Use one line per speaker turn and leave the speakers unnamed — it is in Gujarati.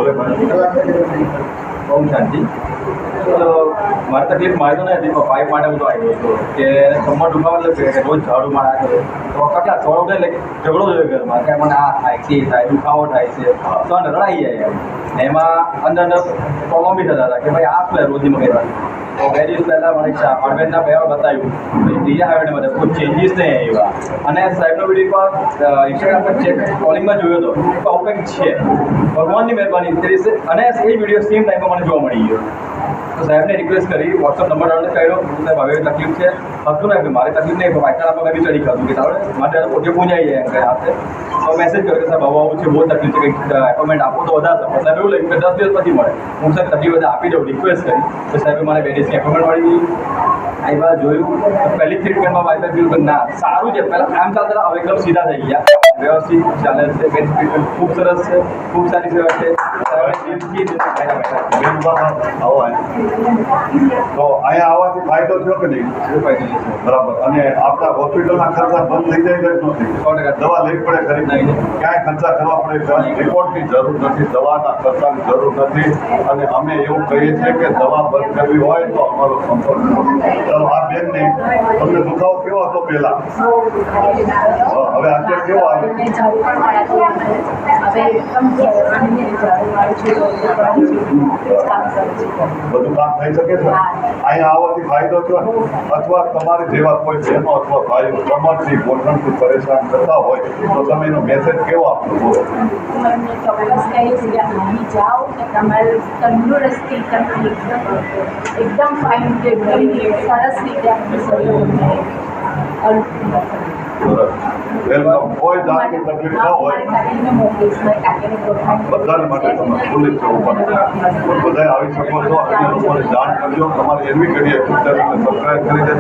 બોલે ભાઈ
બહુ શાંતિ. મારી તકલીફ મારી તો નથી, પણ પાઇપ માટે હું તો આવ્યો હતો કે કમર દુખાવા એટલે કે રોજ ઝાડુ મારા કરે તો કેટલા થોડો ઉઠે એટલે ઝઘડો જોઈએ ઘરમાં કે મને આ થાય તે થાય દુખાવો થાય છે તો રડાઈ જાય એમ. ને એમાં અંદર અંદર પ્રોબ્લેમ બી થતા હતા કે ભાઈ આ શું રોજની મગજમાં. તો 2 દિવસ પહેલાં મને હાર્ડવેરના પહેલાં બતાવ્યું પછી ત્રીજા હાર્ડવેરને બધા કોઈ ચેન્જીસ નહીં આવ્યા. અને સાહેબનો વિડીયો પર ઇન્સ્ટાગ્રામ પર ચેક કોલિંગમાં જોયો હતો તો આવું કંઈક છે. ભગવાનની મહેરબાની અને એ વિડીયો સેમ ટાઈમમાં મને જોવા મળી ગયો. તો સાહેબને રિક્વેસ્ટ કરી વોટ્સઅપ નંબર ડાઉનલોડ કર્યો. સાહેબ હવે તકલીફ છે હતું ને મારી તકલીફ નહીં વાયકાળામાં મેં બી ચડી ખાધું કે તારે મારે પોતે પૂંજાઈ જાય એમ કહે હાથે. તો મેસેજ કર્યો કે સાહેબ આવું છે બહુ તકલીફ છે કંઈક એપોઇન્ટમેન્ટ આપો તો વધારે સાહેબ એવું લાગ્યું કે 10 દિવસ પછી મળે. હું સાહેબ તકલીફ બધા આપી દઉં રિક્વેસ્ટ કરી તો સાહેબે મને 2 દિવસની એપોઇન્ટમેન્ટ મળી ગઈ. આવ્યા જોયું પહેલી ટ્રીટમેન્ટમાં વાઇફાઈ બિલ ના સારું છે. પહેલાં આમ ચાલતા હવે એકદમ સીધા થઈ ગયા વ્યવસ્થિત ચાલે છે. બેન ટ્રીટમેન્ટ ખૂબ સરસ છે, ખૂબ સારી સેવા છે.
તો અહીંયા આવવાથી ફાયદો થયો કે નહીં? બરાબર. અને આપણા હોસ્પિટલના ખર્ચા બંધ થઈ જાય કે નથી? દવા લેવી પડે ખરી નહીં, ક્યાંય ખર્ચા કરવા પડે, રિપોર્ટની જરૂર નથી, દવાના ખર્ચાની જરૂર નથી. અને અમે એવું કહીએ છીએ કે દવા બંધ કરવી હોય તો અમારો સંપર્ક કરો. ચાલો આ બેનને તમને દુખાવો કેવો હતો પહેલા? હવે અત્યારે કેવો આવે? બધું કામ થઈ શકે છે. અહીંયા આવવાથી ફાયદો થયો અથવા તમારે જેવા કોઈ બહેનો અથવા ભાઈઓ કમરથી ગોઠણથી પરેશાન થતા હોય તો તમે એનો મેસેજ કેવો આપશો? બોલો.
ચોક્કસ કહીશ કે અહીં જાઓ કે તમારે તંદુરસ્તી તમને એકદમ ફાઇન સરસ રીતે આપણી શરીર
વેલકમ. કોઈ જાતની તકલીફ ન હોય બધાને માટે તમે ખુલ્લી જ જવું પડે. બધા આવી શકો છો. અન્ય લોકોને જાણ કરજો. તમારે એવી ઘડીએ સબસ્ક્રાઈબ કરી દેજો.